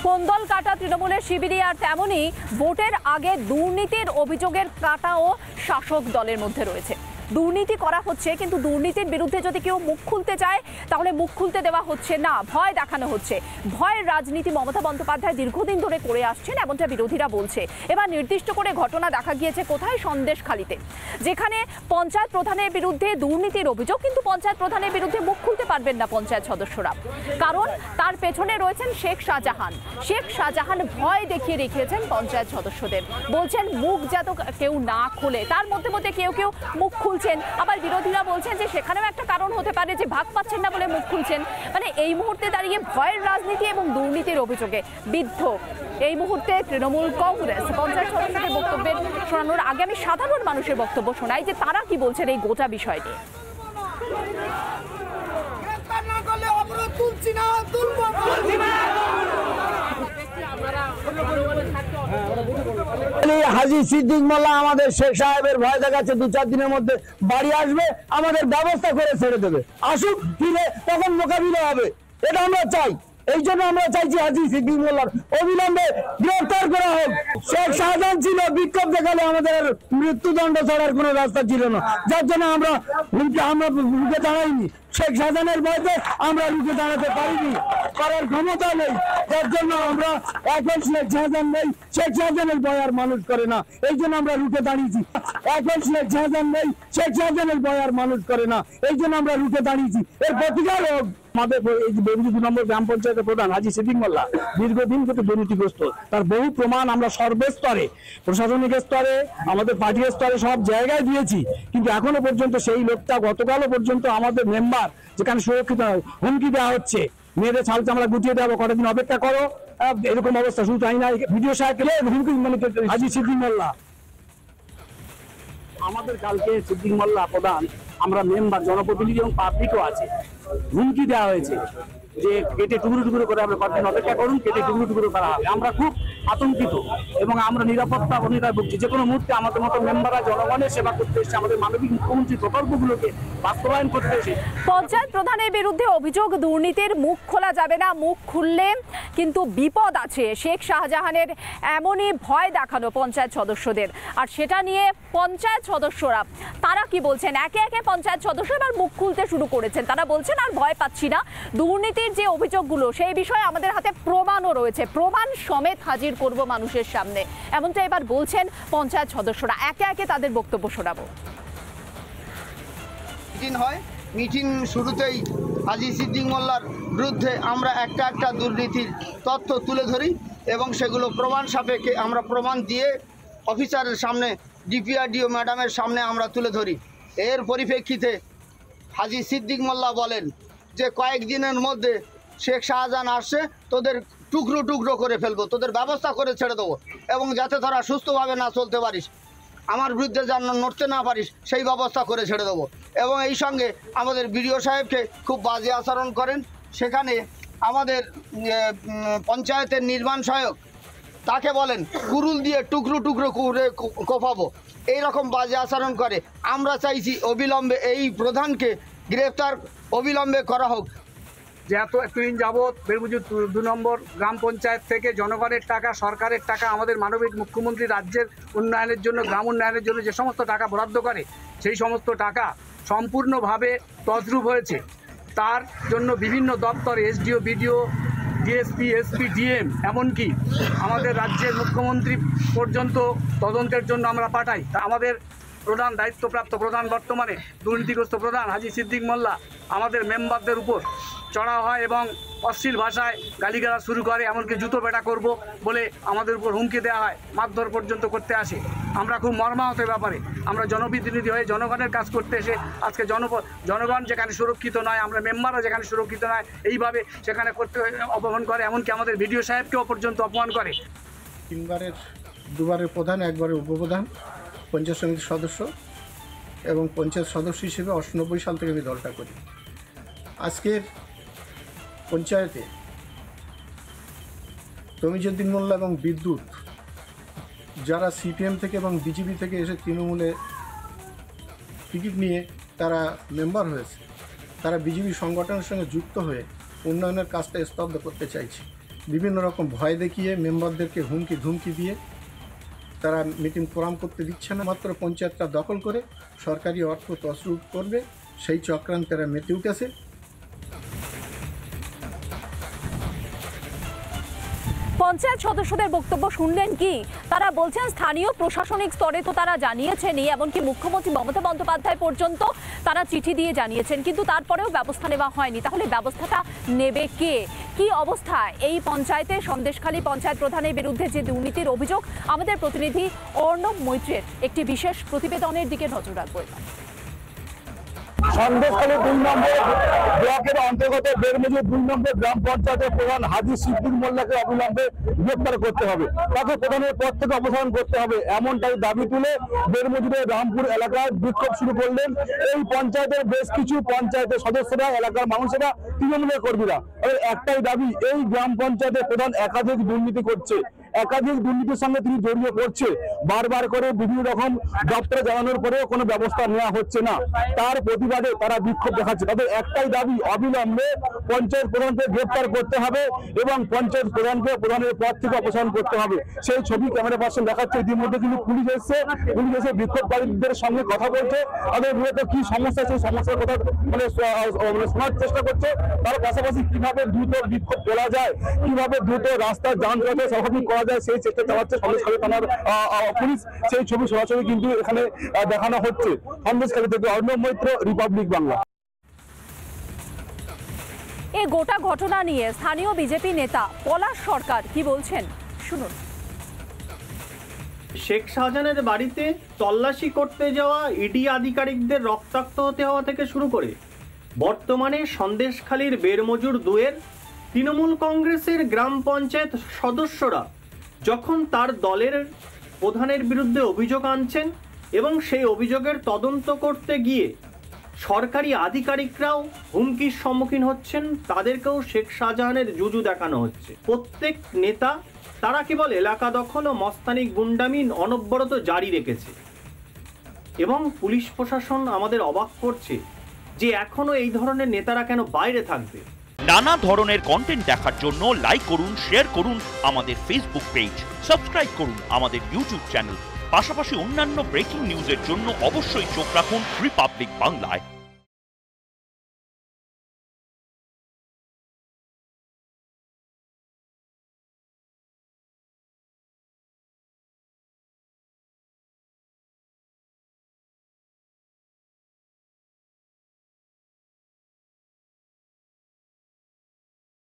কোন্দল কাটা তৃণমূলের শিবিরে আর তেমনই ভোটের আগে দুর্নীতির অভিযোগের কাটাও শাসক দলের মধ্যে রয়েছে। দুর্নীতি করা হচ্ছে, কিন্তু দুর্নীতির বিরুদ্ধে যদি কেউ মুখ খুলতে চায় তাহলে মুখ খুলতে দেওয়া হচ্ছে না, ভয় দেখানো হচ্ছে। ভয়ের রাজনীতি মমতা বন্দ্যোপাধ্যায় দীর্ঘদিন ধরে করে আসছেন, এমনটা বিরোধীরা বলছে। এবার নির্দিষ্ট করে ঘটনা দেখা গিয়েছে কোথায়? সন্দেশখালীতে, যেখানে পঞ্চায়েত প্রধানের বিরুদ্ধে দুর্নীতির অভিযোগ, কিন্তু পঞ্চায়েত প্রধানের বিরুদ্ধে মুখ খুলতে পারবেন না পঞ্চায়েত সদস্যরা, কারণ তার পেছনে রয়েছেন শেখ শাহজাহান। শেখ শাহজাহান ভয় দেখিয়ে রেখেছেন পঞ্চায়েত সদস্যদের, বলছেন মুখ যাতে কেউ না খুলে। তার মধ্যে মধ্যে কেউ কেউ মুখ খুলছেন, আবার বিরোধীরা বলছেন যে সেখানেও একটা কারণ হতে পারে যে ভাগ পাচ্ছেন না বলে মুখ খুলছেন। মানে এই মুহূর্তে দাঁড়িয়ে ভয়ের রাজনীতি এবং দুর্নীতির অভিযোগে বিদ্ধ এই মুহূর্তে তৃণমূল কংগ্রেস। পঞ্চায়েত সদস্যদের বক্তব্যের শোনানোর আগে আমি সাধারণ মানুষের বক্তব্য শোনাই যে তারা কি বলছেন এই গোটা বিষয় নিয়ে। হাজী সিদ্দিক মোল্লা আমাদের শেখ সাহেবের ভয় দেখাচ্ছে 2-4 দিনের মধ্যে বাড়ি আসবে, আমাদের ব্যবস্থা করে ছেড়ে দেবে। আসুক, ফিরে তখন মোকাবিলা হবে, এটা আমরা চাই। এই জন্য আমরা চাইছি হাজী সিদ্দিক মোল্লার অবিলম্বে গ্রেফতার করা হোক। শেখ শাহজাহান ছিল, বিক্ষোভ দেখালে আমাদের মৃত্যুদণ্ড ছাড়ার কোনো রাস্তা ছিল না, যার জন্য আমরা রুখে দাঁড়াইনি। শেখ শাহজাহানের ভয়তে আমরা রুখে দাঁড়াতে পারিনি, করার ক্ষমতা নেই, যার জন্য আমরা এখন শেখ শাহজাহান নেই, শেখ শাহজাহানের ভয় আর মানুষ করে না, এই জন্য আমরা রুখে দাঁড়িয়েছি। এখন শেখ শাহজাহান নেই, শেখ শাহজাহানের ভয় আর মানুষ করে না, এই জন্য আমরা রুখে দাঁড়িয়েছি। এর প্রতিকার হোক। আমাদের এই যে 2 নম্বর গ্রাম পঞ্চায়েতের প্রধান হাজী সিদ্দিক মোল্লা দীর্ঘদিন থেকে দুর্নীতিগ্রস্ত, তার বহু প্রমাণ আমরা সর্বস্তরে, প্রশাসনিক স্তরে, আমাদের পার্টি স্তরে সব জায়গায় দিয়েছি, কিন্তু এখনো পর্যন্ত সেই লোকটা, গতকালও পর্যন্ত আমাদের মেম্বার যেখানে সুরক্ষিত হুমকি দেওয়া হচ্ছে, মেয়েদের ছাল চামড়া গুটিয়ে দেওয়া, কটা দিন অপেক্ষা করো, এরকম অবস্থা। শুধু তাই না, ভিডিও সাহেব হুমকি মানে হাজী সিদ্দিক মোল্লা। আমাদের কালকে সিদ্দিক মোল্লা প্রধান, আমরা মেম্বার, জনপ্রতিনিধি এবং পাবলিকও আছে, হুমকি দেওয়া হয়েছে যে কেটে টুকরো টুকরো করে আমরা কতদিন অপেক্ষা করুন, কেটে টুকরো টুকরো করা হবে। আমরা খুব আতঙ্কিত এবং আমরা নিরাপত্তা অনিরায় ভুগছি। যে কোনো মুহূর্তে আমাদের মতো মেম্বাররা জনগণের সেবা করতে এসেছে, আমাদের মানবিক মুখ্যমন্ত্রী প্রকল্পগুলোকে বাস্তবায়ন করতে এসে। পঞ্চায়েত প্রধানের বিরুদ্ধে অভিযোগ দুর্নীতির, মুখ খোলা যাবে না, মুখ খুললে কিন্তু বিপদ আছে। শেখ শাহজাহানের এমনই ভয় দেখানো পঞ্চায়েত সদস্যদের, আর সেটা নিয়ে পঞ্চায়েত সদস্যরা তারা কি বলছেন? একে একে পঞ্চায়েত সদস্য এবার মুখ খুলতে শুরু করেছেন। তারা বলছেন আর ভয় পাচ্ছি না, দুর্নীতির যে অভিযোগগুলো সেই বিষয়ে আমাদের হাতে প্রমাণও রয়েছে, প্রমাণ সমেত হাজির করব মানুষের সামনে, এমনটা এবার বলছেন পঞ্চায়েত সদস্যরা। একে একে তাদের বক্তব্য শোনাবো। মিটিং শুরুতেই হাজী সিদ্দিক মোল্লার বিরুদ্ধে আমরা একটা দুর্নীতির তথ্য তুলে ধরি এবং সেগুলো প্রমাণ সাপেক্ষে আমরা প্রমাণ দিয়ে অফিসারের সামনে, ডিপিআরডিও ম্যাডামের সামনে আমরা তুলে ধরি। এর পরিপ্রেক্ষিতে হাজী সিদ্দিক মোল্লা বলেন যে কয়েকদিনের মধ্যে শেখ শাহজাহান আসছে, তোদের টুকরো টুকরো করে ফেলবো, তোদের ব্যবস্থা করে ছেড়ে দেবো, এবং যাতে তোরা সুস্থভাবে না চলতে পারিস, আমার বিরুদ্ধে যেন নড়তে না পারিস, সেই ব্যবস্থা করে ছেড়ে দেবো। এবং এই সঙ্গে আমাদের বিডিও সাহেবকে খুব বাজে আচরণ করেন। সেখানে আমাদের পঞ্চায়েতের নির্মাণ সহায়ক, তাকে বলেন কুরুল দিয়ে টুকরো টুকরো করে কোপাবো, এইরকম বাজে আচরণ করে। আমরা চাইছি অবিলম্বে এই প্রধানকে গ্রেফতার অবিলম্বে করা হোক। যে এতদিন যাবৎ বেলমুজুর 2 নম্বর গ্রাম পঞ্চায়েত থেকে জনগণের টাকা, সরকারের টাকা, আমাদের মানবিক মুখ্যমন্ত্রী রাজ্যের উন্নয়নের জন্য, গ্রাম উন্নয়নের জন্য যে সমস্ত টাকা বরাদ্দ করে, সেই সমস্ত টাকা সম্পূর্ণভাবে তছরূপ হয়েছে। তার জন্য বিভিন্ন দপ্তর, SDO, BDO, DSP, SP, DM, এমনকি আমাদের রাজ্যের মুখ্যমন্ত্রী পর্যন্ত তদন্তের জন্য আমরা পাঠাই। তা আমাদের প্রধান, দায়িত্বপ্রাপ্ত প্রধান, বর্তমানে দুর্নীতিগ্রস্ত প্রধান হাজী সিদ্দিক মোল্লা আমাদের মেম্বারদের উপর চড়া হয় এবং অশ্লীল ভাষায় গালিগালাজ শুরু করে, এমনকি জুতো পেটা করব বলে আমাদের উপর হুমকি দেওয়া হয়, মারধর পর্যন্ত করতে আসে। আমরা খুব মর্মাহত ব্যাপারে। আমরা জনপ্রতিনিধি হয়ে জনগণের কাজ করতে এসে আজকে জনগণ যেখানে সুরক্ষিত নয়, আমরা মেম্বাররা যেখানে সুরক্ষিত নয়, এইভাবে সেখানে করতে অপমান করে, এমনকি আমাদের বিডিও সাহেবকেও পর্যন্ত অপমান করে। 2বারের প্রধান, 1বারের উপপ্রধান, পঞ্চায়েত সমিতির সদস্য এবং পঞ্চায়েত সদস্য হিসেবে 98 সাল থেকে আমি দলটা করি। আজকের পঞ্চায়েতে তমিজুদ্দিন মোল্লা এবং বিদ্যুৎ, যারা সিপিএম থেকে এবং বিজেপি থেকে এসে তৃণমূলে টিকিট নিয়ে তারা মেম্বার হয়েছে, তারা বিজেপি সংগঠনের সঙ্গে যুক্ত হয়ে উন্নয়নের কাজটা স্তব্ধ করতে চাইছে। বিভিন্ন রকম ভয় দেখিয়ে মেম্বারদেরকে হুমকি ধুমকি দিয়ে তারা মিটিং প্রোগ্রাম করতে দিচ্ছে না। মাত্র পঞ্চায়েতটা দখল করে সরকারি অর্থ তছরূপ করবে, সেই চক্রান্তে তারা মেতে উঠেছে। পঞ্চায়েত সদস্যদের বক্তব্য শুনলেন কি? তারা বলছেন স্থানীয় প্রশাসনিক স্তরে তো তারা জানিয়েছেনই, এমনকি মুখ্যমন্ত্রী মমতা বন্দ্যোপাধ্যায় পর্যন্ত তারা চিঠি দিয়ে জানিয়েছেন, কিন্তু তারপরেও ব্যবস্থা নেওয়া হয়নি। তাহলে ব্যবস্থাটা নেবে কে? কি অবস্থা এই পঞ্চায়েতে? সন্দেশখালী পঞ্চায়েত প্রধানের বিরুদ্ধে যে দুর্নীতির অভিযোগ, আমাদের প্রতিনিধি অর্ণব মৈত্রের একটি বিশেষ প্রতিবেদনের দিকে নজর রাখবো। সন্দেশখালী 2 নম্বর ব্লকের অন্তর্গত বেরমজুর 2 নম্বর গ্রাম পঞ্চায়েতের প্রধান হাজী সিদ্দিক মোল্লাকে অবিলম্বে গ্রেপ্তার করতে হবে, তাকে প্রধানের পদ থেকে অপসারণ করতে হবে, এমনটাই দাবি তুলে বেরমজুরের রামপুর এলাকায় বিক্ষোভ শুরু করলেন এই পঞ্চায়েতের বেশ কিছু পঞ্চায়েতের সদস্যরা, এলাকার মানুষেরা, তৃণমূলের কর্মীরা। একটাই দাবি, এই গ্রাম পঞ্চায়েতের প্রধান একাধিক দুর্নীতি করছে, একাধিক দুর্নীতির সঙ্গে তিনি জড়িয়ে পড়ছে। বারবার করে বিভিন্ন রকম দপ্তরে জানানোর পরেও কোনো ব্যবস্থা নেওয়া হচ্ছে না। তার প্রতিবাদে তারা বিক্ষোভ দেখাচ্ছে। তাদের একটাই দাবি, অবিলম্বে পঞ্চায়েত প্রধানকে গ্রেপ্তার করতে হবে এবং পঞ্চায়েত প্রধানকে প্রধানের পদ থেকে অপসারণ করতে হবে। সেই ছবি ক্যামেরা পার্সন দেখাচ্ছে। ইতিমধ্যে কিন্তু পুলিশ এসে বিক্ষোভকারীদের সঙ্গে কথা বলছে, তাদের মূলত কি সমস্যা, সেই সমস্যার কথা শোনার চেষ্টা করছে। তার পাশাপাশি কিভাবে দ্রুত বিক্ষোভ তোলা যায়, কিভাবে দ্রুত রাস্তার যান চলাচল স্বাভাবিক করা যায়, সেই চেষ্টা চালাচ্ছে সন্দেশখালী থানার পুলিশ। সেই ছবি সরাসরি কিন্তু এখানে দেখানো হচ্ছে। সন্দেশখালী থেকে অর্ণব মৈত্র, রিপাবলিক বাংলা। এই গোটা ঘটনা নিয়ে স্থানীয় বিজেপি নেতা পলাশ সরকার কি বলছেন, শুনুন। শেখ শাহজাহানের বাড়িতে তল্লাশি করতে যাওয়া ইডি আধিকারিকদের রক্তাক্ত হতে হওয়া থেকে শুরু করে বর্তমানে সন্দেশখালীর বেরমজুর 2-এর তৃণমূল কংগ্রেসের গ্রাম পঞ্চায়েত সদস্যরা যখন তার দলের প্রধানের বিরুদ্ধে অভিযোগ আনছেন এবং সেই অভিযোগের তদন্ত করতে গিয়ে সরকারি আধিকারিকরাও হুমকির সম্মুখীন হচ্ছেন, তাদেরকেও শেখ শাহজাহানের জুজু দেখানো হচ্ছে। প্রত্যেক নেতা তারা কেবল এলাকা দখল ও মস্তানি গুন্ডামি অনবরত জারি রেখেছে এবং পুলিশ প্রশাসন আমাদের অবাক করছে যে এখনো এই ধরনের নেতারা কেন বাইরে থাকবে। নানা ধরনের কন্টেন্ট দেখার জন্য লাইক করুন, শেয়ার করুন আমাদের ফেসবুক পেজ, সাবস্ক্রাইব করুন আমাদের ইউটিউব চ্যানেল। পাশাপাশি অন্যান্য ব্রেকিং নিউজের জন্য অবশ্যই চোখ রাখুন রিপাবলিক বাংলায়।